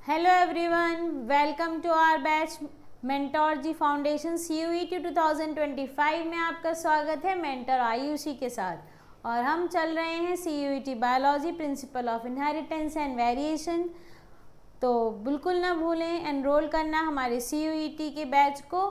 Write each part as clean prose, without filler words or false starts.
Hello everyone, welcome to our batch मेंटोरजी foundation CUET 2025 में आपका स्वागत है मेंटर आयुषी के साथ। और हम चल रहे हैं CUET biology principle of inheritance and variation. तो बिल्कुल ना भूलें एनरोल करना हमारे CUET के बैच को।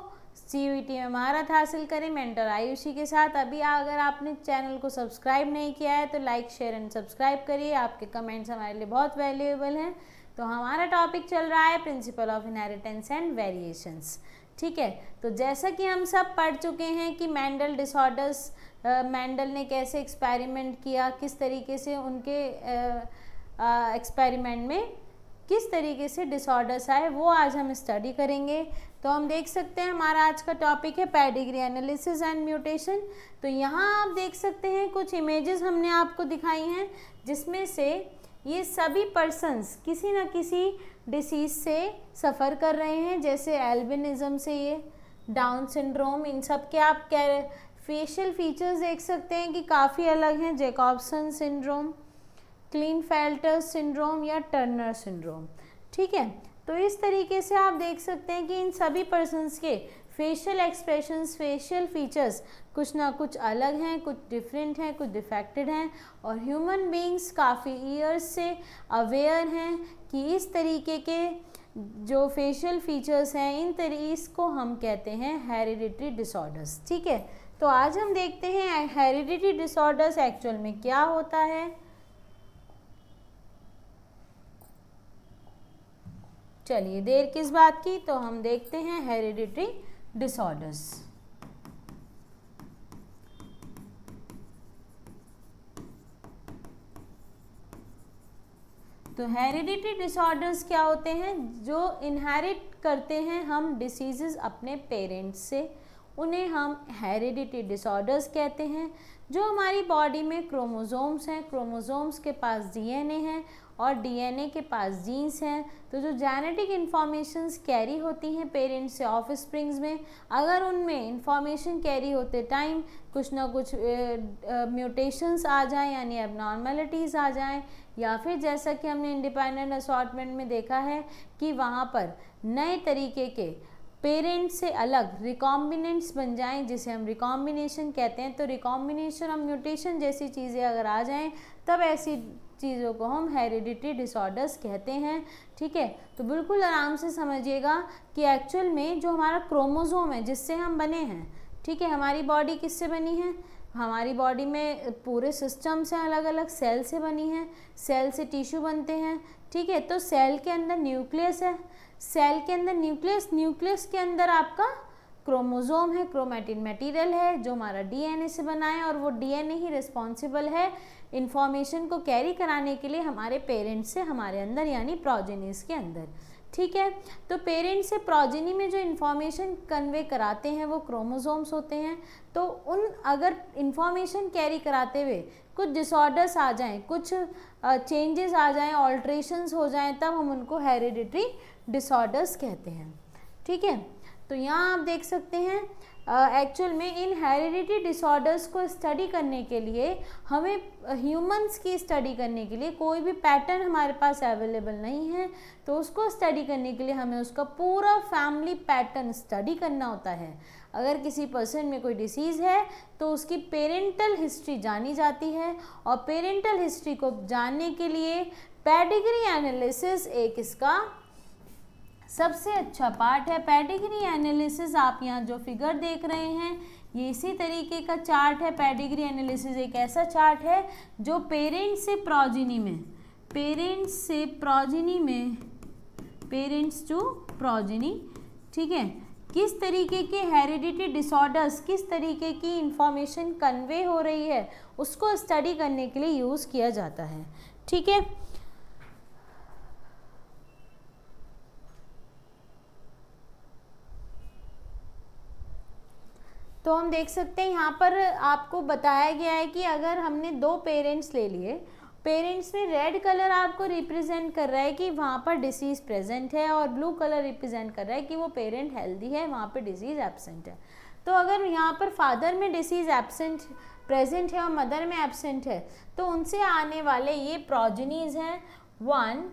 CUET में महारत हासिल करें मेंटर आयुषी के साथ। अभी अगर आपने चैनल को सब्सक्राइब नहीं किया है तो लाइक शेयर एंड सब्सक्राइब करिए। आपके कमेंट्स हमारे लिए बहुत वैल्यूएबल हैं। तो हमारा टॉपिक चल रहा है principle of inheritance and variations. ठीक है, तो जैसा कि हम सब पढ़ चुके हैं कि मेंडल डिसऑर्डर्स, मेंडल ने कैसे एक्सपेरिमेंट किया, किस तरीके से उनके एक्सपेरिमेंट में किस तरीके से डिसऑर्डर्स आए, वो आज हम स्टडी करेंगे। तो हम देख सकते हैं हमारा आज का टॉपिक है पेडिग्री एनालिसिस एंड म्यूटेशन। तो यहाँ आप देख सकते हैं कुछ इमेजेस हमने आपको दिखाई हैं जिसमें से ये सभी पर्सन्स किसी न किसी डिसीज़ से सफ़र कर रहे हैं, जैसे एल्बिनिज़म से ये डाउन सिंड्रोम। इन सब के आप फेशियल फीचर्स देख सकते हैं कि काफ़ी अलग हैं, जैकॉब्सन सिंड्रोम, क्लीनफेल्टर सिंड्रोम या टर्नर सिंड्रोम। ठीक है, तो इस तरीके से आप देख सकते हैं कि इन सभी पर्सन्स के फेशियल एक्सप्रेशंस, फेशियल फीचर्स कुछ ना कुछ अलग हैं, कुछ डिफरेंट हैं, कुछ डिफेक्टेड हैं। और ह्यूमन बीइंग्स काफ़ी ईयर्स से अवेयर हैं कि इस तरीके के जो फेशियल फीचर्स हैं इसको हम कहते हैं हेरिडिटरी डिसऑर्डर्स। ठीक है, तो आज हम देखते हैं हेरिडिटरी डिसऑर्डर्स एक्चुअल में क्या होता है। चलिए देर किस बात की, तो हम देखते हैं हेरिडिटरी डिसऑर्डर्स। तो हेरिडिटरी डिसऑर्डर्स क्या होते हैं? जो इनहेरिट करते हैं हम डिसीजेस अपने पेरेंट्स से, उन्हें हम हेरिडिटरी डिसऑर्डर्स कहते हैं। जो हमारी बॉडी में क्रोमोसोम्स हैं, क्रोमोसोम्स के पास डीएनए है और डीएनए के पास जीन्स हैं। तो जो जेनेटिक इन्फॉर्मेशंस कैरी होती हैं पेरेंट्स से ऑफ स्प्रिंग्स में, अगर उनमें इंफॉर्मेशन कैरी होते टाइम कुछ ना कुछ म्यूटेशंस आ जाएं, यानी एबनॉर्मेलिटीज़ आ जाएं, या फिर जैसा कि हमने इंडिपेंडेंट असॉर्टमेंट में देखा है कि वहाँ पर नए तरीके के पेरेंट्स से अलग रिकॉम्बिनेंट्स बन जाएं, जिसे हम रिकॉम्बिनेशन कहते हैं। तो रिकॉम्बिनेशन और म्यूटेशन जैसी चीज़ें अगर आ जाएं तब ऐसी चीज़ों को हम हेरिडिटरी डिसऑर्डर्स कहते हैं। ठीक है, तो बिल्कुल आराम से समझिएगा कि एक्चुअल में जो हमारा क्रोमोसोम है जिससे हम बने हैं, ठीक है, हमारी बॉडी किससे बनी है? हमारी बॉडी में पूरे सिस्टम से अलग अलग सेल से बनी है, सेल से टिश्यू बनते हैं। ठीक है, तो सेल के अंदर न्यूक्लियस है, सेल के अंदर न्यूक्लियस के अंदर आपका क्रोमोसोम है, क्रोमैटिन मटेरियल है जो हमारा डीएनए से बना है, और वो डीएनए ही रिस्पॉन्सिबल है इंफॉर्मेशन को कैरी कराने के लिए हमारे पेरेंट्स से हमारे अंदर, यानी प्रोजेनीज के अंदर। ठीक है, तो पेरेंट्स से प्रोजेनी में जो इन्फॉर्मेशन कन्वे कराते हैं वो क्रोमोसोम्स होते हैं। तो उन अगर इन्फॉर्मेशन कैरी कराते हुए कुछ डिसऑर्डर्स आ जाएं, कुछ चेंजेस आ जाएं, ऑल्ट्रेशंस हो जाएं, तब हम उनको हेरिडिटरी डिसऑर्डर्स कहते हैं। ठीक है, तो यहाँ आप देख सकते हैं एक्चुअल में इन हेरिडिटरी डिसऑर्डर्स को स्टडी करने के लिए हमें ह्यूमंस की स्टडी करने के लिए कोई भी पैटर्न हमारे पास अवेलेबल नहीं है। तो उसको स्टडी करने के लिए हमें उसका पूरा फैमिली पैटर्न स्टडी करना होता है। अगर किसी पर्सन में कोई डिसीज़ है तो उसकी पेरेंटल हिस्ट्री जानी जाती है, और पेरेंटल हिस्ट्री को जानने के लिए पेडिग्री एनालिसिस एक इसका सबसे अच्छा पार्ट है। पेडिग्री एनालिसिस आप यहाँ जो फिगर देख रहे हैं ये इसी तरीके का चार्ट है। पेडिग्री एनालिसिस एक ऐसा चार्ट है जो पेरेंट्स से प्रोजेनी में, पेरेंट्स टू प्रोजेनी, ठीक है, किस तरीके के हेरिडिटरी डिसऑर्डर्स, किस तरीके की इंफॉर्मेशन कन्वे हो रही है, उसको स्टडी करने के लिए यूज़ किया जाता है। ठीक है, तो हम देख सकते हैं यहाँ पर आपको बताया गया है कि अगर हमने दो पेरेंट्स ले लिए, पेरेंट्स में रेड कलर आपको रिप्रेजेंट कर रहा है कि वहाँ पर डिसीज़ प्रेजेंट है, और ब्लू कलर रिप्रेजेंट कर रहा है कि वो पेरेंट हेल्दी है, वहाँ पर डिसीज़ एब्सेंट है। तो अगर यहाँ पर फादर में डिसीज़ एब्सेंट प्रेजेंट है और मदर में एब्सेंट है, तो उनसे आने वाले ये प्रोजेनीज हैं 1,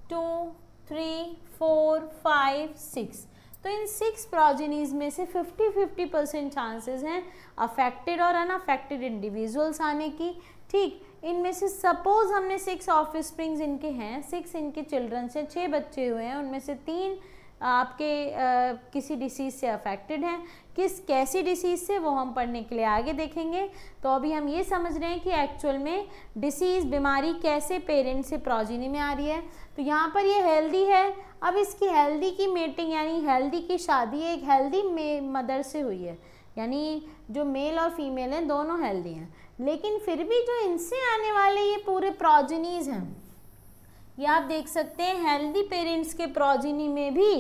2, 3, 4, 5, 6। तो इन 6 प्रोजेनीज में से 50-50% चांसेस हैं अफेक्टेड और अनअफेक्टेड इंडिविजुअल्स आने की। ठीक, इनमें से सपोज हमने 6 ऑफस्प्रिंग्स इनके हैं, 6 इनके चिल्ड्रंस हैं, 6 बच्चे हुए हैं, उनमें से 3 आपके किसी डिसीज़ से अफेक्टेड हैं। कैसी डिसीज़ से, वो हम पढ़ने के लिए आगे देखेंगे। तो अभी हम ये समझ रहे हैं कि एक्चुअल में डिसीज़, बीमारी कैसे पेरेंट से प्रोजेनी में आ रही है। तो यहाँ पर ये हेल्दी है, अब इसकी हेल्दी की मेटिंग यानी हेल्दी की शादी एक हेल्दी मदर से हुई है, यानी जो मेल और फीमेल हैं दोनों हेल्दी हैं, लेकिन फिर भी जो इनसे आने वाले ये पूरे प्रोजेनीज हैं, ये आप देख सकते हैं हेल्दी पेरेंट्स के प्रोजेनी में भी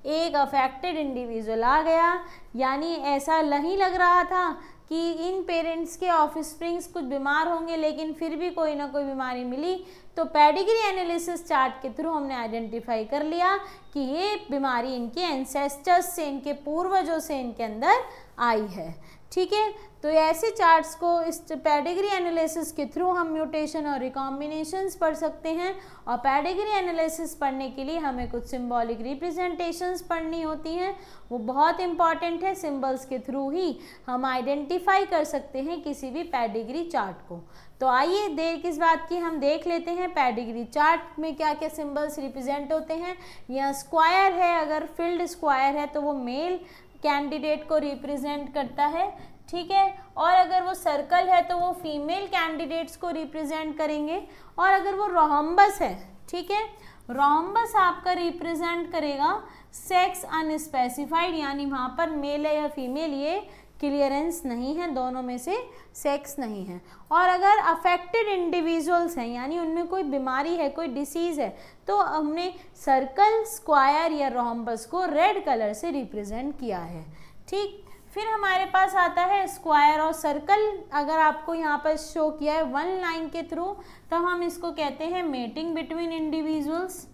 एक अफेक्टेड इंडिविजुअल आ गया। यानी ऐसा नहीं लग रहा था कि इन पेरेंट्स के ऑफस्प्रिंग्स कुछ बीमार होंगे, लेकिन फिर भी कोई ना कोई बीमारी मिली। तो पेडिग्री एनालिसिस चार्ट के थ्रू हमने आइडेंटिफाई कर लिया कि ये बीमारी इनके एंसेस्टर्स से, इनके पूर्वजों से इनके अंदर आई है। ठीक है, तो ऐसे चार्ट्स को इस पेडिग्री एनालिसिस के थ्रू हम म्यूटेशन और रिकॉम्बिनेशंस पढ़ सकते हैं। और पेडिग्री एनालिसिस पढ़ने के लिए हमें कुछ सिंबॉलिक रिप्रेजेंटेशंस पढ़नी होती हैं, वो बहुत इंपॉर्टेंट है। सिंबल्स के थ्रू ही हम आइडेंटिफाई कर सकते हैं किसी भी पेडिग्री चार्ट को। तो आइए देर किस बात की, हम देख लेते हैं पेडिग्री चार्ट में क्या क्या सिंबल्स रिप्रेजेंट होते हैं। यह स्क्वायर है, अगर फील्ड स्क्वायर है तो वो मेल कैंडिडेट को रिप्रेजेंट करता है। ठीक है, और अगर वो सर्कल है तो वो फीमेल कैंडिडेट्स को रिप्रेजेंट करेंगे। और अगर वो रोम्बस है, ठीक है, रोम्बस आपका रिप्रेजेंट करेगा सेक्स अनस्पेसिफाइड, यानी वहाँ पर मेल है या फीमेल ये क्लियरेंस नहीं है, दोनों में से सेक्स नहीं है। और अगर अफेक्टेड इंडिविजुअल्स हैं, यानी उनमें कोई बीमारी है, कोई डिसीज़ है, तो हमने सर्कल, स्क्वायर या रोम्बस को रेड कलर से रिप्रेजेंट किया है। ठीक, फिर हमारे पास आता है स्क्वायर और सर्कल। अगर आपको यहाँ पर शो किया है 1 लाइन के थ्रू, तो हम इसको कहते हैं मेटिंग बिटवीन इंडिविजुअल्स।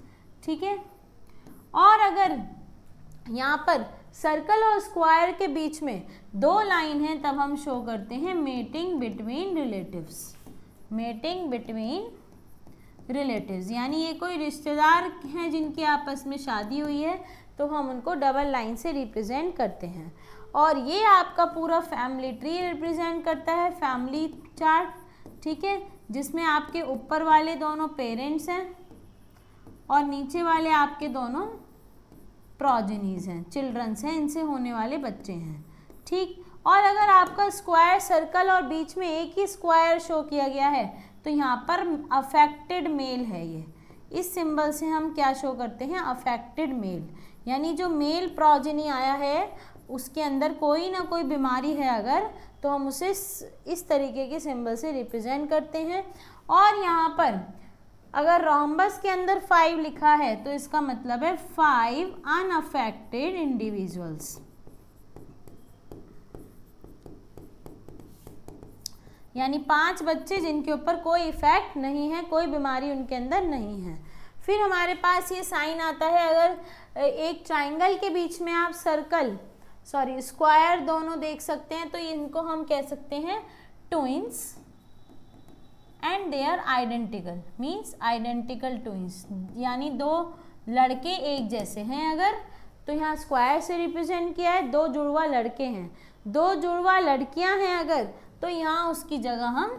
ठीक है, और अगर यहाँ पर सर्कल और स्क्वायर के बीच में 2 लाइन है, तब हम शो करते हैं mating between relatives. Mating between relatives, यानी ये कोई रिश्तेदार हैं जिनकी आपस में शादी हुई है, तो हम उनको डबल लाइन से रिप्रेजेंट करते हैं। और ये आपका पूरा फैमिली ट्री रिप्रेजेंट करता है, फैमिली चार्ट। ठीक है, जिसमें आपके ऊपर वाले दोनों पेरेंट्स हैं और नीचे वाले आपके दोनों प्रोजेनीज हैं, चिल्ड्रंस हैं, इनसे होने वाले बच्चे हैं। ठीक, और अगर आपका स्क्वायर, सर्कल और बीच में एक ही स्क्वायर शो किया गया है, तो यहाँ पर अफेक्टेड मेल है। ये इस सिंबल से हम क्या शो करते हैं, अफेक्टेड मेल, यानी जो मेल प्रोजेनी आया है उसके अंदर कोई ना कोई बीमारी है अगर, तो हम उसे इस तरीके के सिंबल से रिप्रेजेंट करते हैं। और यहाँ पर अगर रोम्बस के अंदर 5 लिखा है, तो इसका मतलब है 5 अनअफेक्टेड इंडिविजुअल्स, यानी 5 बच्चे जिनके ऊपर कोई इफेक्ट नहीं है, कोई बीमारी उनके अंदर नहीं है। फिर हमारे पास ये साइन आता है, अगर एक ट्राइंगल के बीच में आप स्क्वायर दोनों देख सकते हैं, तो इनको हम कह सकते हैं twins and they are identical, means identical twins, यानी 2 लड़के एक जैसे हैं अगर, तो यहाँ स्क्वायर से रिप्रेजेंट किया है। 2 जुड़वा लड़के हैं, 2 जुड़वा लड़कियां हैं अगर, तो यहाँ उसकी जगह हम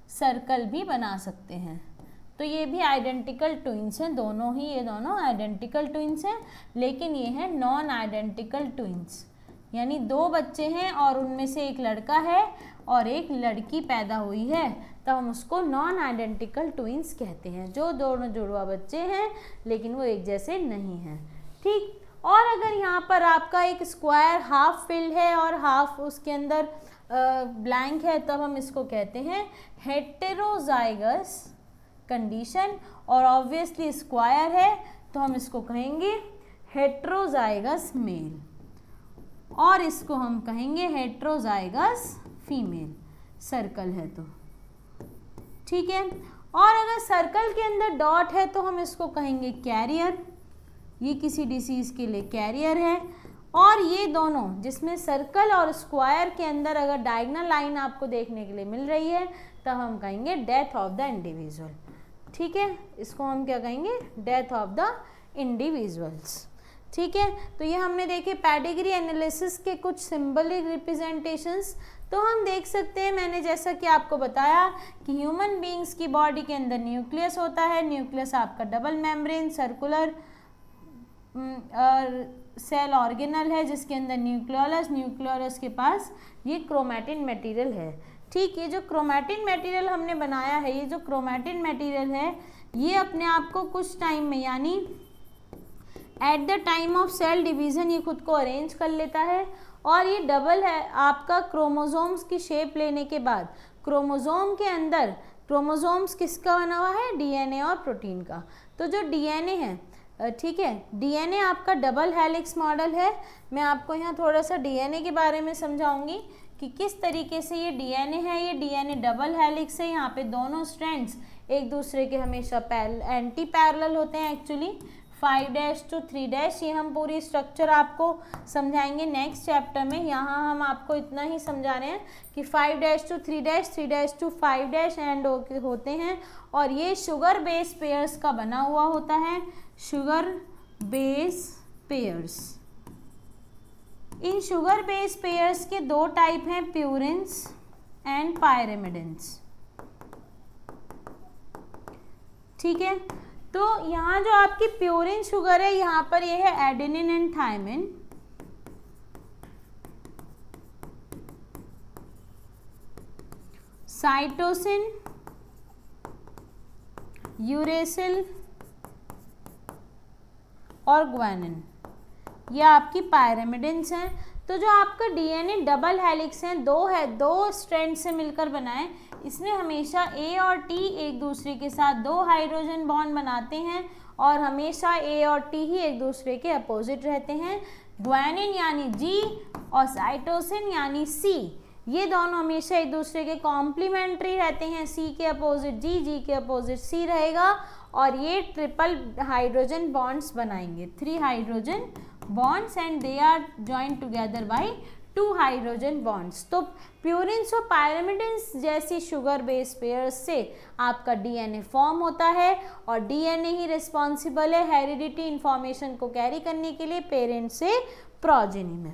सर्कल भी बना सकते हैं। तो ये भी आइडेंटिकल ट्विंस हैं, दोनों ही, ये दोनों आइडेंटिकल ट्विंस हैं, लेकिन ये हैं नॉन आइडेंटिकल ट्विंस, यानी 2 बच्चे हैं और उनमें से एक लड़का है और एक लड़की पैदा हुई है, तो हम उसको नॉन आइडेंटिकल ट्विंस कहते हैं, जो दोनों जुड़वा बच्चे हैं लेकिन वो एक जैसे नहीं हैं। ठीक, और अगर यहाँ पर आपका एक स्क्वायर हाफ फिल्ड है और हाफ उसके अंदर ब्लैंक है, तब हम इसको कहते हैं हेटेरोजाइगस कंडीशन, और ऑब्वियसली स्क्वायर है तो हम इसको कहेंगे हेटेरोजाइगस मेल, और इसको हम कहेंगे हेटेरोजाइगस फीमेल, सर्कल है तो। ठीक है, और अगर सर्कल के अंदर डॉट है तो हम इसको कहेंगे कैरियर, ये किसी डिसीज़ के लिए कैरियर है। और ये दोनों जिसमें सर्कल और स्क्वायर के अंदर अगर डायगोनल लाइन आपको देखने के लिए मिल रही है, तब हम कहेंगे डेथ ऑफ द इंडिविजुअल। ठीक है, इसको हम क्या कहेंगे, डेथ ऑफ द इंडिविजुअल्स। ठीक है, तो ये हमने देखे पेडिग्री एनालिसिस के कुछ सिंबलिक रिप्रेजेंटेशंस। तो हम देख सकते हैं, मैंने जैसा कि आपको बताया कि ह्यूमन बीइंग्स की बॉडी के अंदर न्यूक्लियस होता है। न्यूक्लियस आपका double membrane circular cell organelle है जिसके अंदर न्यूक्लियोलस के पास ये क्रोमैटिन मटेरियल है। ठीक, ये जो क्रोमैटिन मटेरियल हमने बनाया है, ये जो क्रोमैटिन मटेरियल है ये अपने आप को कुछ टाइम में यानी at the time of cell division ये खुद को अरेंज कर लेता है और ये डबल है आपका क्रोमोसोम्स की शेप लेने के बाद। क्रोमोसोम के अंदर क्रोमोसोम्स किसका बना हुआ है? डीएनए और प्रोटीन का। तो जो डीएनए है, ठीक है, डीएनए आपका डबल हेलिक्स मॉडल है। मैं आपको यहाँ थोड़ा सा डीएनए के बारे में समझाऊंगी कि किस तरीके से ये डीएनए है। ये डीएनए डबल हेलिक्स है, यहाँ पे दोनों स्ट्रैंड्स एक दूसरे के हमेशा एंटी पैरेलल होते हैं एक्चुअली। 5' to 3', ये हम पूरी स्ट्रक्चर आपको समझाएंगे नेक्स्ट चैप्टर में। यहाँ हम आपको इतना ही समझा रहे हैं कि 5' to 3', 3' to 5' एंड होते हैं और ये शुगर बेस पेयर्स का बना हुआ होता है। शुगर बेस पेयर्स, इन शुगर बेस पेयर्स के दो टाइप हैं, प्यूरिन्स एंड पायरिमिडिन्स। ठीक है, तो यहाँ जो आपकी प्यूरिन शुगर है यहाँ पर ये है adenine and thymine. Cytosine, uracil और ग्वानिन, ये आपकी पायरिमिडिन्स हैं। तो जो आपका डीएनए डबल हेलिक्स है, दो स्ट्रैंड से मिलकर बना है। इसमें हमेशा ए और टी एक दूसरे के साथ दो हाइड्रोजन बॉन्ड बनाते हैं और हमेशा ए और टी ही एक दूसरे के अपोजिट रहते हैं। ग्वानिन यानी जी और साइटोसिन यानी सी, ये दोनों हमेशा एक दूसरे के कॉम्प्लीमेंट्री रहते हैं। सी के अपोजिट जी, जी के अपोजिट सी रहेगा और ये ट्रिपल हाइड्रोजन बॉन्ड्स बनाएंगे, 3 hydrogen bonds and they are joined together by 2 hydrogen bonds. तो प्यूरिन्स और पायरिमिडिन्स जैसी शुगर बेस पेयर्स से आपका डीएनए फॉर्म होता है और डीएनए ही रिस्पॉन्सिबल है हेरिडिटी इंफॉर्मेशन को कैरी करने के लिए पेरेंट से प्रोजेनी में।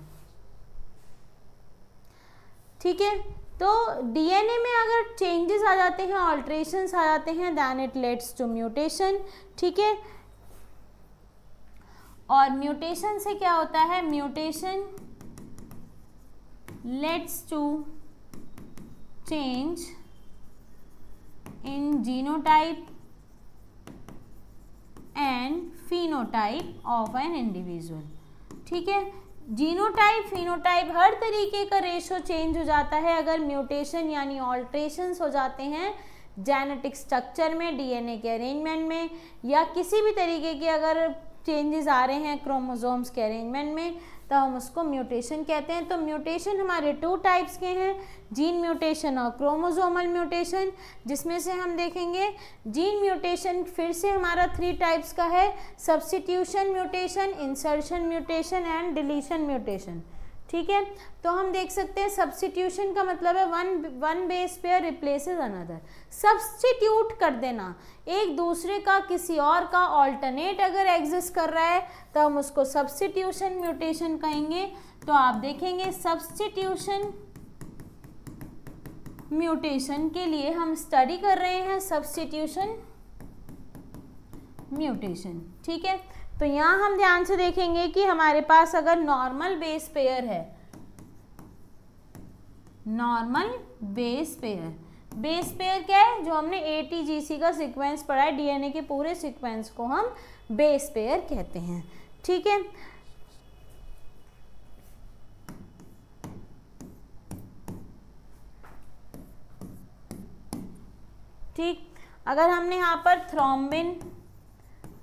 ठीक है, तो डीएनए में अगर चेंजेस आ जाते हैं, ऑल्ट्रेशंस आ जाते हैं, then it leads to mutation. ठीक है, और म्यूटेशन से क्या होता है? Mutation leads to change in genotype and phenotype of an individual। ठीक है, जीनोटाइप फिनोटाइप हर तरीके का रेशो चेंज हो जाता है अगर म्यूटेशन यानी ऑल्ट्रेशंस हो जाते हैं जेनेटिक स्ट्रक्चर में, डीएनए के अरेंजमेंट में, या किसी भी तरीके के अगर चेंजेस आ रहे हैं क्रोमोसोम्स के अरेंजमेंट में, तो हम उसको म्यूटेशन कहते हैं। तो म्यूटेशन हमारे 2 टाइप्स के हैं, जीन म्यूटेशन और क्रोमोसोमल म्यूटेशन, जिसमें से हम देखेंगे जीन म्यूटेशन फिर से हमारा 3 टाइप्स का है, substitution mutation, insertion mutation and deletion mutation. ठीक है, तो हम देख सकते हैं सब्स्टिट्यूशन का मतलब है one base pair replaces another, substitute कर देना, एक दूसरे का किसी और का ऑल्टरनेट अगर एग्जिस्ट कर रहा है तो हम उसको सब्स्टिट्यूशन म्यूटेशन कहेंगे। तो आप देखेंगे सब्स्टिट्यूशन म्यूटेशन के लिए हम स्टडी कर रहे हैं सब्स्टिट्यूशन म्यूटेशन। ठीक है, तो यहाँ हम ध्यान से देखेंगे कि हमारे पास अगर नॉर्मल बेस पेयर है, नॉर्मल बेस पेयर क्या है? जो हमने ATGC का सीक्वेंस पढ़ा है, डीएनए के पूरे सीक्वेंस को हम बेस पेयर कहते हैं। ठीक है, ठीक, अगर हमने यहाँ पर थ्रोम्बिन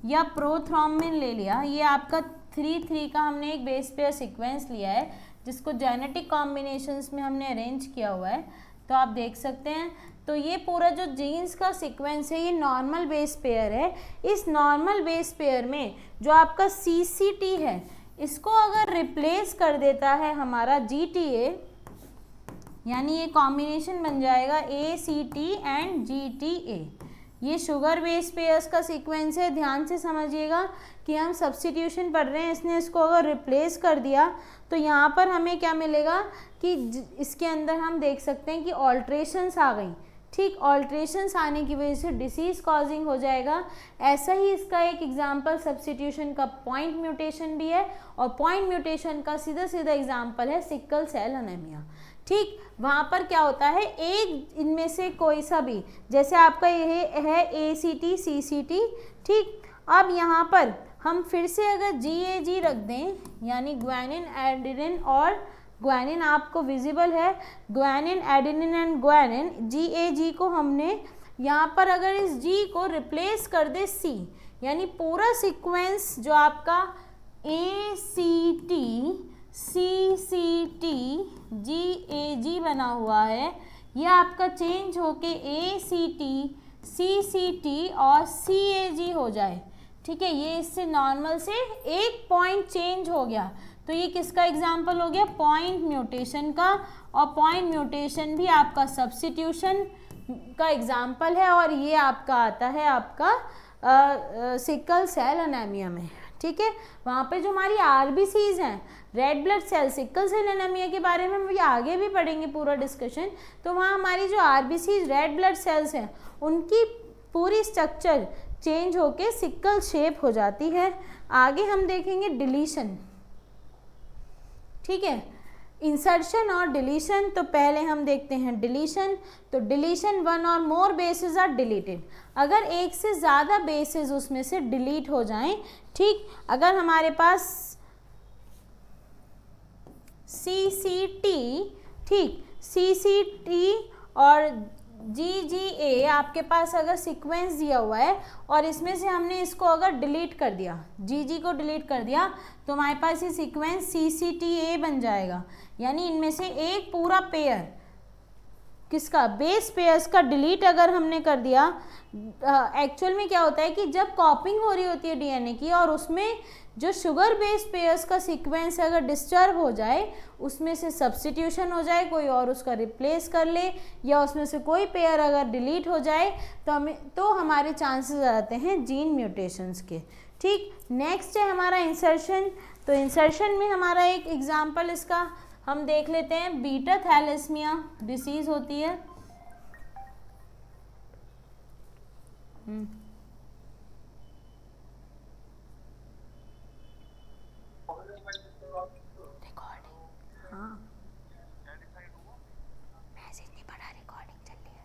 या प्रोथ्रोम्बिन ले लिया, ये आपका 3-3 का हमने एक बेस पेयर सीक्वेंस लिया है जिसको जेनेटिक कॉम्बिनेशंस में हमने अरेंज किया हुआ है। तो आप देख सकते हैं, तो ये पूरा जो जीन्स का सीक्वेंस है ये नॉर्मल बेस पेयर है। इस नॉर्मल बेस पेयर में जो आपका CCT है, इसको अगर रिप्लेस कर देता है हमारा GTA, यानी ये कॉम्बिनेशन बन जाएगा ACT एंड GTA। ये शुगर बेस पेयर्स का सीक्वेंस है। ध्यान से समझिएगा कि हम सब्स्टिट्यूशन पढ़ रहे हैं, इसने इसको अगर रिप्लेस कर दिया तो यहाँ पर हमें क्या मिलेगा कि इसके अंदर हम देख सकते हैं कि ऑल्ट्रेशंस आ गई। ठीक, ऑल्ट्रेशंस आने की वजह से डिसीज़ कॉजिंग हो जाएगा। ऐसा ही इसका एक एग्जांपल सब्स्टिट्यूशन का पॉइंट म्यूटेशन भी है, और पॉइंट म्यूटेशन का सीधा सीधा एग्जांपल है सिकल सेल एनीमिया। ठीक, वहाँ पर क्या होता है, एक इनमें से कोई सा भी, जैसे आपका ये है ACT CCT। ठीक, अब यहाँ पर हम फिर से अगर GAG रख दें, यानी ग्वानिन एडेनिन और ग्वानिन आपको विजिबल है, guanine adenine and guanine, GAG को हमने यहाँ पर अगर इस G को रिप्लेस कर दे C, यानी पूरा सीक्वेंस जो आपका ACT CCT GAG बना हुआ है, यह आपका चेंज होके ACT CCT और CAG हो जाए। ठीक है, ये इससे नॉर्मल से एक पॉइंट चेंज हो गया, तो ये किसका एग्जाम्पल हो गया, पॉइंट म्यूटेशन का। और पॉइंट म्यूटेशन भी आपका सब्स्टिट्यूशन का एग्जाम्पल है, और ये आपका आता है आपका सिकल सेल एनीमिया में। ठीक है, वहाँ पे जो हमारी RBCs हैं, red blood cell, sickle cell anaemia के बारे में हम आगे भी पढ़ेंगे पूरा डिस्कशन, तो वहाँ हमारी जो RBCs रेड ब्लड सेल्स हैं उनकी पूरी स्ट्रक्चर चेंज होके सिकल शेप हो जाती है। आगे हम देखेंगे डिलीशन। ठीक है, इंसर्शन और डिलीशन। तो पहले हम देखते हैं डिलीशन। तो डिलीशन, वन और मोर बेसेस आर डिलीटेड, अगर एक से ज़्यादा बेसेस उसमें से डिलीट हो जाएं। ठीक, अगर हमारे पास CCT, ठीक, CCT और GGA आपके पास अगर सीक्वेंस दिया हुआ है और इसमें से हमने इसको अगर डिलीट कर दिया, GG को डिलीट कर दिया, तो हमारे पास ये सीक्वेंस CCTA बन जाएगा। यानी इनमें से एक पूरा पेयर किसका, बेस पेयर्स का डिलीट अगर हमने कर दिया। एक्चुअल में क्या होता है कि जब कॉपिंग हो रही होती है DNA की और उसमें जो शुगर बेस पेयर्स का सीक्वेंस अगर डिस्टर्ब हो जाए, उसमें से सब्स्टिट्यूशन हो जाए, कोई और उसका रिप्लेस कर ले, या उसमें से कोई पेयर अगर डिलीट हो जाए, तो हमारे चांसेस आते हैं जीन म्यूटेशंस के। ठीक, नेक्स्ट है हमारा इंसर्शन। तो इंसर्शन में हमारा एक एग्जाम्पल इसका हम देख लेते हैं, बीटा थैलेसीमिया डिसीज होती है। हाँ, मैसेज नहीं पढ़ा, रिकॉर्डिंग चल रही है।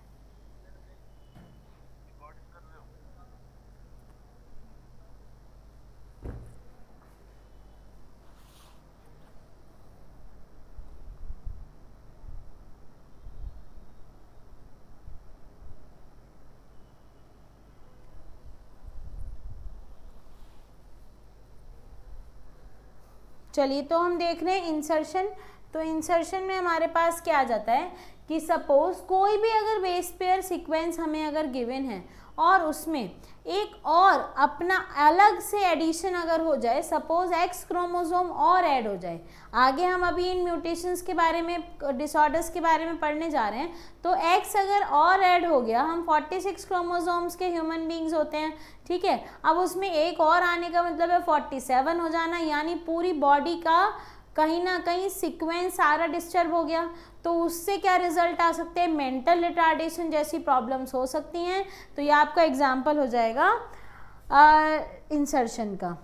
चलिए, तो हम देख रहे हैं इंसर्शन। तो इंसर्शन में हमारे पास क्या आ जाता है कि सपोज कोई भी अगर बेस पेयर सीक्वेंस हमें अगर गिवन है और उसमें एक और अपना अलग से एडिशन अगर हो जाए, सपोज X क्रोमोसोम और ऐड हो जाए। आगे हम अभी इन म्यूटेशंस के बारे में, डिसऑर्डर्स के बारे में पढ़ने जा रहे हैं। तो X अगर और ऐड हो गया, हम 46 क्रोमोसोम्स के ह्यूमन बींग्स होते हैं। ठीक है, अब उसमें एक और आने का मतलब है 47 हो जाना, यानी पूरी बॉडी का कहीं ना कहीं सीक्वेंस सारा डिस्टर्ब हो गया। तो उससे क्या रिजल्ट आ सकते हैं, मेंटल रिटार्डेशन जैसी प्रॉब्लम्स हो सकती हैं। तो ये आपका एग्जाम्पल हो जाएगा इंसर्शन का।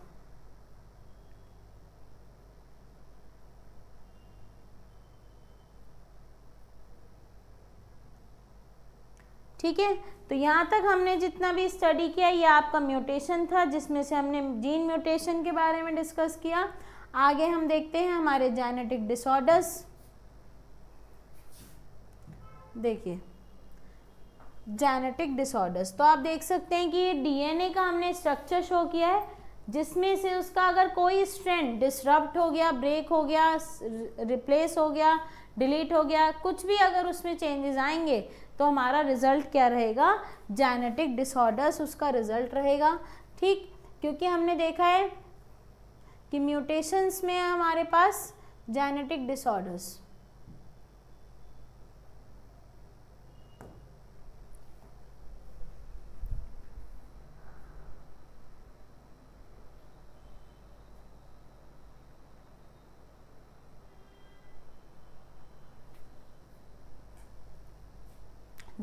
ठीक है, तो यहाँ तक हमने जितना भी स्टडी किया ये आपका म्यूटेशन था, जिसमें से हमने जीन म्यूटेशन के बारे में डिस्कस किया। आगे हम देखते हैं हमारे जेनेटिक डिसऑर्डर्स। देखिए, जेनेटिक डिसऑर्डर्स, तो आप देख सकते हैं कि ये DNA का हमने स्ट्रक्चर शो किया है, जिसमें से उसका अगर कोई स्ट्रैंड डिसरप्ट हो गया, ब्रेक हो गया, रिप्लेस हो गया, डिलीट हो गया, कुछ भी अगर उसमें चेंजेस आएंगे, तो हमारा रिजल्ट क्या रहेगा, जेनेटिक डिसऑर्डर्स उसका रिजल्ट रहेगा। ठीक, क्योंकि हमने देखा है कि म्यूटेशंस में हमारे पास जेनेटिक डिसऑर्डर्स,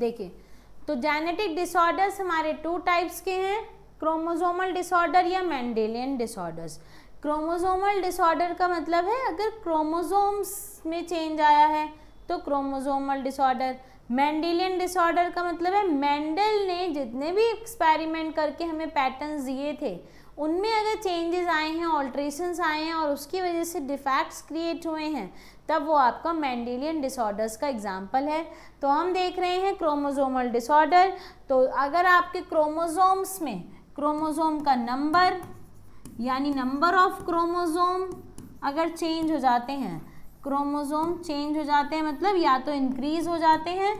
देखिए, तो जेनेटिक डिसऑर्डर्स हमारे 2 टाइप्स के हैं, क्रोमोसोमल डिसऑर्डर या मेंडेलियन डिसऑर्डर्स। क्रोमोसोमल डिसऑर्डर का मतलब है अगर क्रोमोसोम्स में चेंज आया है तो क्रोमोसोमल डिसऑर्डर। मेंडेलियन डिसऑर्डर का मतलब है मेंडल ने जितने भी एक्सपेरिमेंट करके हमें पैटर्न्स दिए थे उनमें अगर चेंजेस आए हैं, ऑल्ट्रेशंस आए हैं और उसकी वजह से डिफेक्ट्स क्रिएट हुए हैं, तब वो आपका मेंडेलियन डिसऑर्डर्स का एग्जाम्पल है। तो हम देख रहे हैं क्रोमोसोमल डिसऑर्डर, तो अगर आपके क्रोमोसोम्स में क्रोमोसोम का नंबर यानी नंबर ऑफ क्रोमोसोम अगर चेंज हो जाते हैं, क्रोमोसोम चेंज हो जाते हैं मतलब या तो इंक्रीज हो जाते हैं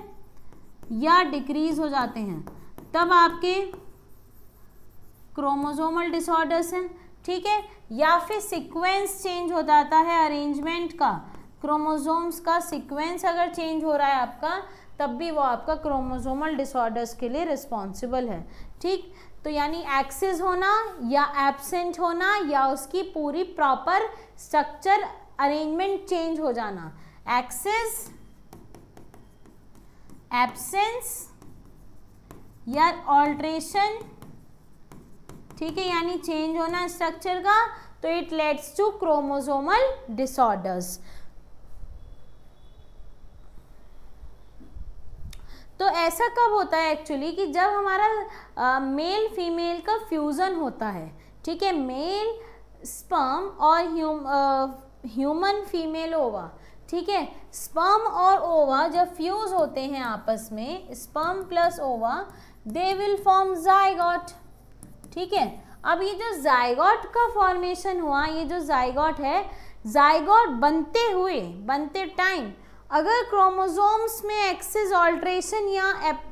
या डिक्रीज हो जाते हैं, तब आपके क्रोमोसोमल डिसऑर्डर्स हैं, ठीक है। या फिर सीक्वेंस चेंज हो जाता है अरेंजमेंट का, क्रोमोसोम्स का सीक्वेंस अगर चेंज हो रहा है आपका, तब भी वो आपका क्रोमोसोमल डिसऑर्डर्स के लिए रिस्पॉन्सिबल है, ठीक। तो यानी एक्सेस होना या एब्सेंट होना या उसकी पूरी प्रॉपर स्ट्रक्चर अरेंजमेंट चेंज हो जाना, एक्सेस, एब्सेंस या ऑल्ट्रेशन, ठीक है, यानी चेंज होना स्ट्रक्चर का, तो it leads to chromosomal disorders. तो ऐसा कब होता है एक्चुअली कि जब हमारा मेल फीमेल का फ्यूज़न होता है, ठीक है, मेल स्पर्म और ह्यूमन फीमेल ओवा, ठीक है, स्पर्म और ओवा जब फ्यूज होते हैं आपस में, स्पर्म प्लस ओवा, दे विल फॉर्म जाइगोट, ठीक है। अब ये जो जाइगोट का फॉर्मेशन हुआ, ये जो जाइगोट है, जाइगोट बनते टाइम अगर क्रोमोसोम्स में एक्सेस ऑल्ट्रेशन या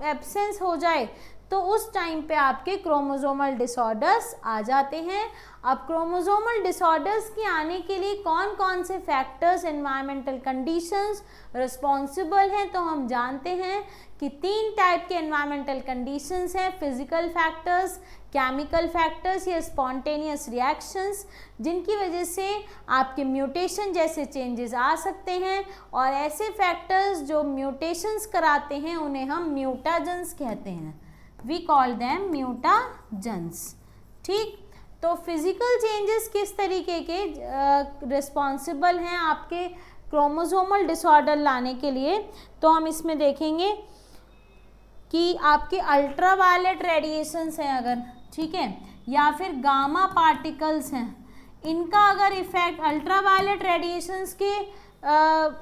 एब्सेंस हो जाए तो उस टाइम पे आपके क्रोमोसोमल डिसऑर्डर्स आ जाते हैं। अब क्रोमोसोमल डिसऑर्डर्स के आने के लिए कौन कौन से फैक्टर्स, एनवायरमेंटल कंडीशंस रिस्पॉन्सिबल हैं, तो हम जानते हैं कि 3 टाइप के एनवायरमेंटल कंडीशंस हैं, फिजिकल फैक्टर्स, केमिकल फैक्टर्स या स्पॉन्टेनियस रिएक्शंस, जिनकी वजह से आपके म्यूटेशन जैसे चेंजेस आ सकते हैं। और ऐसे फैक्टर्स जो म्यूटेशंस कराते हैं उन्हें हम म्यूटाजेंस कहते हैं, वी कॉल देम म्यूटाजेंस, ठीक। तो फिजिकल चेंजेस किस तरीके के रिस्पॉन्सिबल हैं आपके क्रोमोसोमल डिसऑर्डर लाने के लिए, तो हम इसमें देखेंगे कि आपके अल्ट्रावायलेट रेडिएशंस हैं अगर, ठीक है, या फिर गामा पार्टिकल्स हैं, इनका अगर इफेक्ट अल्ट्रावायलेट रेडिएशंस के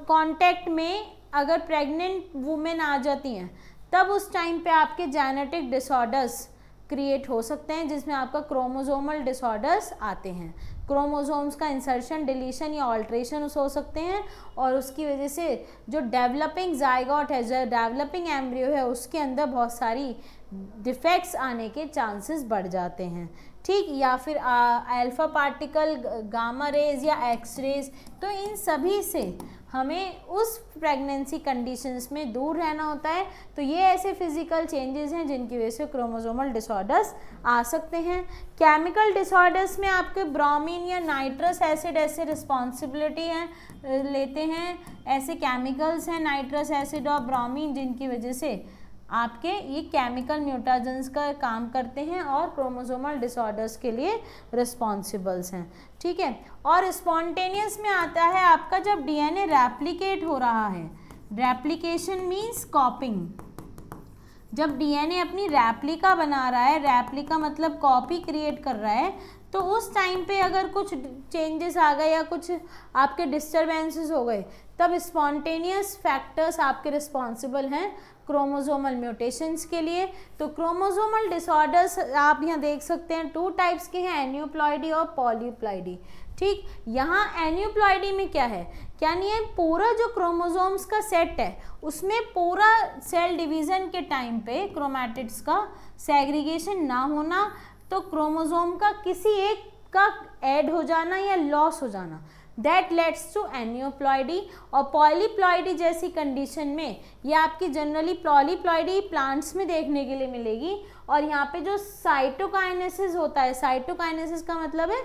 कांटेक्ट में अगर प्रेग्नेंट वुमेन आ जाती हैं, तब उस टाइम पे आपके जेनेटिक डिसऑर्डर्स क्रिएट हो सकते हैं, जिसमें आपका क्रोमोसोमल डिसऑर्डर्स आते हैं। क्रोमोसोम्स का इंसर्शन, डिलीशन या ऑल्ट्रेशन हो सकते हैं और उसकी वजह से जो डेवलपिंग जाइगोट है, जो डेवलपिंग एम्ब्रियो है, उसके अंदर बहुत सारी डिफेक्ट्स आने के चांसेस बढ़ जाते हैं, ठीक। या फिर अल्फा पार्टिकल, गामा रेज या एक्स रेज, तो इन सभी से हमें उस प्रेगनेंसी कंडीशंस में दूर रहना होता है। तो ये ऐसे फिजिकल चेंजेस हैं जिनकी वजह से क्रोमोसोमल डिसऑर्डर्स आ सकते हैं। केमिकल डिसऑर्डर्स में आपके ब्रोमीन या नाइट्रस एसिड ऐसे रिस्पॉन्सिबिलिटी हैं, लेते हैं, ऐसे केमिकल्स हैं नाइट्रस एसिड और ब्रोमीन, जिनकी वजह से आपके ये केमिकल म्यूटाजेंस का काम करते हैं और क्रोमोसोमल डिसऑर्डर्स के लिए रिस्पॉन्सिबल्स हैं, ठीक है। और स्पॉन्टेनियस में आता है आपका जब डीएनए रेप्लिकेट हो रहा है, रेप्लिकेशन मीन्स कॉपिंग, जब डीएनए अपनी रेप्लिका बना रहा है, रेप्लिका मतलब कॉपी क्रिएट कर रहा है, तो उस टाइम पे अगर कुछ चेंजेस आ गए या कुछ आपके डिस्टर्बेंसेस हो गए, तब स्पॉन्टेनियस फैक्टर्स आपके रिस्पॉन्सिबल हैं क्रोमोसोमल म्यूटेशंस के लिए। तो क्रोमोसोमल डिसऑर्डर्स आप यहाँ देख सकते हैं 2 टाइप्स के हैं, एन्यूप्लॉइडी और पॉलीप्लॉइडी, ठीक। यहाँ एन्यूप्लॉइडी में क्या है, क्या नहीं है, पूरा जो क्रोमोसोम्स का सेट है उसमें पूरा सेल डिवीज़न के टाइम पे क्रोमैटिड्स का सेग्रीगेशन ना होना, तो क्रोमोसोम का किसी एक का ऐड हो जाना या लॉस हो जाना, दैट लेड्स टू एन्यूप्लॉइडी। और पॉलीप्लॉइडी जैसी कंडीशन में ये आपकी जनरली पॉलीप्लॉइडी प्लांट्स में देखने के लिए मिलेगी। और यहाँ पे जो साइटोकाइनेसिस होता है, साइटोकाइनेसिस का मतलब है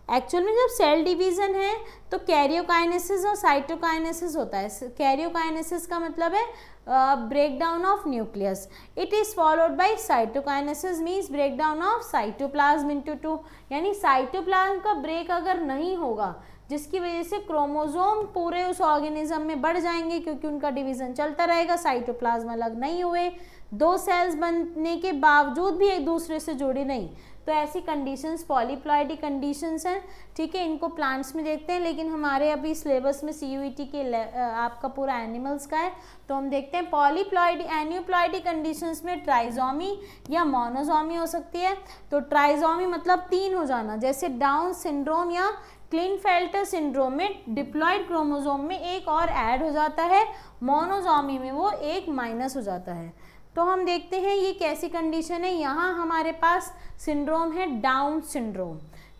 एक्चुअल में जब सेल डिवीजन है तो कैरियोकाइनेसिस और साइटोकाइनेसिस होता है। कैरियोकाइनेसिस का मतलब है breakdown of nucleus. It is followed by cytokinesis means breakdown of cytoplasm into two, यानी साइटोप्लाज्म का ब्रेक अगर नहीं होगा जिसकी वजह से क्रोमोसोम पूरे उस ऑर्गेनिज्म में बढ़ जाएंगे, क्योंकि उनका डिवीजन चलता रहेगा, साइटोप्लाज्म अलग नहीं हुए, दो सेल्स बनने के बावजूद भी एक दूसरे से जुड़ी नहीं, तो ऐसी कंडीशंस पॉलीप्लॉइडी कंडीशंस हैं। ठीक है, इनको प्लांट्स में देखते हैं, लेकिन हमारे अभी सिलेबस में CUET के आपका पूरा एनिमल्स का है, तो हम देखते हैं पॉलीप्लॉइडी एन्यूप्लॉइडी कंडीशंस में ट्राइजोमी या मोनोजोमी हो सकती है। तो ट्राइजोमी मतलब 3 हो जाना, जैसे डाउन सिंड्रोम या क्लिनफेल्टर सिंड्रोम में डिप्लॉइड क्रोमोसोम में एक और ऐड हो जाता है, मोनोजोमी में वो एक माइनस हो जाता है। तो हम देखते हैं ये कैसी कंडीशन है। यहाँ हमारे पास सिंड्रोम है डाउन सिंड्रोम।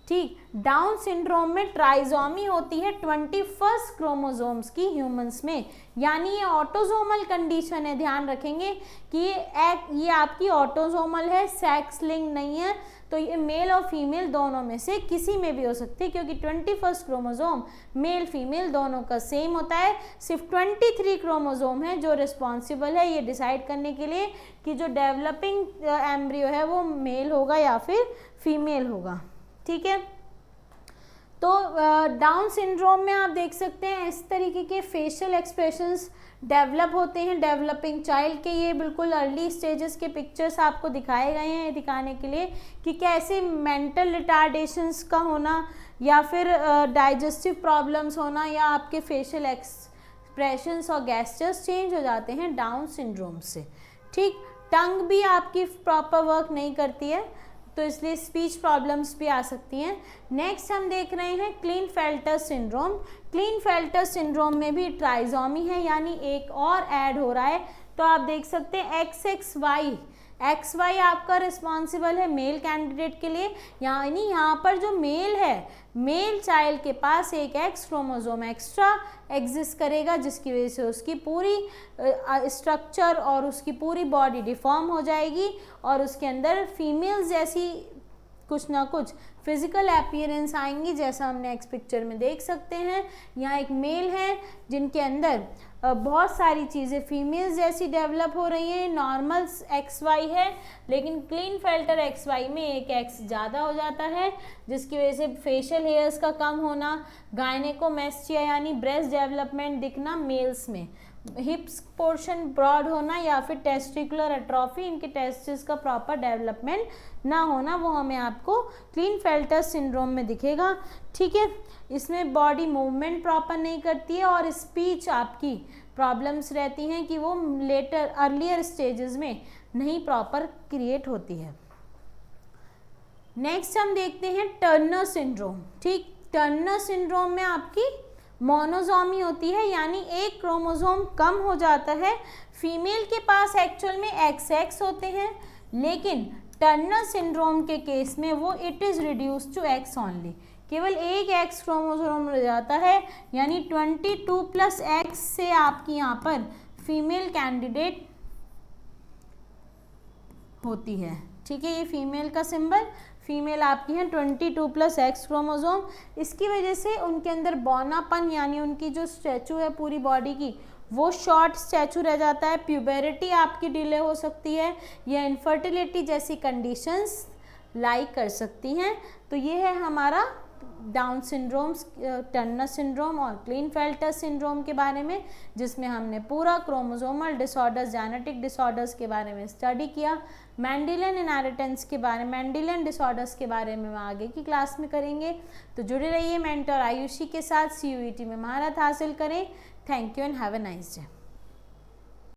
ठीक, डाउन सिंड्रोम में ट्राइजोमी होती है 21 क्रोमोसोम्स की ह्यूमंस में, यानी ये ऑटोजोमल कंडीशन है। ध्यान रखेंगे कि ये आपकी ऑटोजोमल है, सेक्स लिंक नहीं है, तो ये मेल और फीमेल दोनों में से किसी में भी हो सकती है, क्योंकि 21 क्रोमोसोम मेल फीमेल दोनों का सेम होता है। सिर्फ 23 क्रोमोसोम है जो रिस्पॉन्सिबल है ये डिसाइड करने के लिए कि जो डेवलपिंग एम्ब्रियो है वो मेल होगा या फिर फीमेल होगा। ठीक है, तो डाउन सिंड्रोम में आप देख सकते हैं इस तरीके के फेशियल एक्सप्रेशंस डेवलप होते हैं डेवलपिंग चाइल्ड के। ये बिल्कुल अर्ली स्टेजेस के पिक्चर्स आपको दिखाए गए हैं दिखाने के लिए कि कैसे मेंटल रिटार्डेशंस का होना या फिर डाइजेस्टिव प्रॉब्लम्स होना या आपके फेशियल एक्सप्रेशंस और गेस्चर्स चेंज हो जाते हैं डाउन सिंड्रोम से। ठीक, टंग भी आपकी प्रॉपर वर्क नहीं करती है, तो इसलिए स्पीच प्रॉब्लम्स भी आ सकती हैं। नेक्स्ट हम देख रहे हैं क्लिनफेल्टर सिंड्रोम। क्लिनफेल्टर सिंड्रोम में भी ट्राइजोमी है, यानी एक और ऐड हो रहा है। तो आप देख सकते हैं XY आपका रिस्पॉन्सिबल है मेल कैंडिडेट के लिए, यानी यहाँ पर जो मेल है, मेल चाइल्ड के पास एक X क्रोमोसोम एक्स्ट्रा एग्जिस्ट करेगा, जिसकी वजह से उसकी पूरी स्ट्रक्चर और उसकी पूरी बॉडी डिफॉर्म हो जाएगी और उसके अंदर फीमेल्स जैसी कुछ ना कुछ फिजिकल अपीयरेंस आएंगी, जैसा हम नेक्स्ट पिक्चर में देख सकते हैं। यहाँ एक मेल है जिनके अंदर बहुत सारी चीज़ें फीमेल्स जैसी डेवलप हो रही हैं। नॉर्मल XY है, लेकिन क्लिनफेल्टर XY में एक X ज़्यादा हो जाता है, जिसकी वजह से फेशियल हेयर्स का कम होना, गायनेकोमेस्टिया यानी ब्रेस्ट डेवलपमेंट दिखना मेल्स में, हिप्स पोर्शन ब्रॉड होना या फिर टेस्टिकुलर एट्रोफी, इनके टेस्टिस का प्रॉपर डेवलपमेंट ना होना, वो हमें आपको क्लिनफेल्टर सिंड्रोम में दिखेगा। ठीक है, इसमें बॉडी मूवमेंट प्रॉपर नहीं करती है और स्पीच आपकी प्रॉब्लम्स रहती हैं कि वो लेटर अर्लियर स्टेजेस में नहीं प्रॉपर क्रिएट होती है। नेक्स्ट हम देखते हैं टर्नर सिंड्रोम। ठीक, टर्नर सिंड्रोम में आपकी मोनोजोमी होती है, यानी एक क्रोमोसोम कम हो जाता है। फीमेल के पास एक्चुअल में XX होते हैं, लेकिन टर्नर सिंड्रोम के केस में वो it is reduce to X only, केवल एक X क्रोमोसोम रह जाता है, यानी 22 + X से आपकी यहाँ पर फीमेल कैंडिडेट होती है। ठीक है, ये फीमेल का सिंबल, फीमेल आपकी है 22 + X क्रोमोसोम। इसकी वजह से उनके अंदर बौनापन यानी उनकी जो स्टैचू है पूरी बॉडी की वो शॉर्ट स्टैचू रह जाता है। प्यूबेरिटी आपकी डिले हो सकती है या इनफर्टिलिटी जैसी कंडीशंस लाइक कर सकती हैं। तो ये है हमारा डाउन सिंड्रोम्स, टर्नर सिंड्रोम और क्लिनफेल्टर सिंड्रोम के बारे में, जिसमें हमने पूरा क्रोमोसोमल डिसऑर्डर्स, जेनेटिक डिसऑर्डर्स के बारे में स्टडी किया। मेंडेलियन इनहेरिटेंस के बारे में, मेंडेलियन डिसऑर्डर्स के बारे में आगे की क्लास में करेंगे। तो जुड़े रहिए मेंटर आयुषी के साथ। CUET में महारत हासिल करें। Thank you and have a nice day.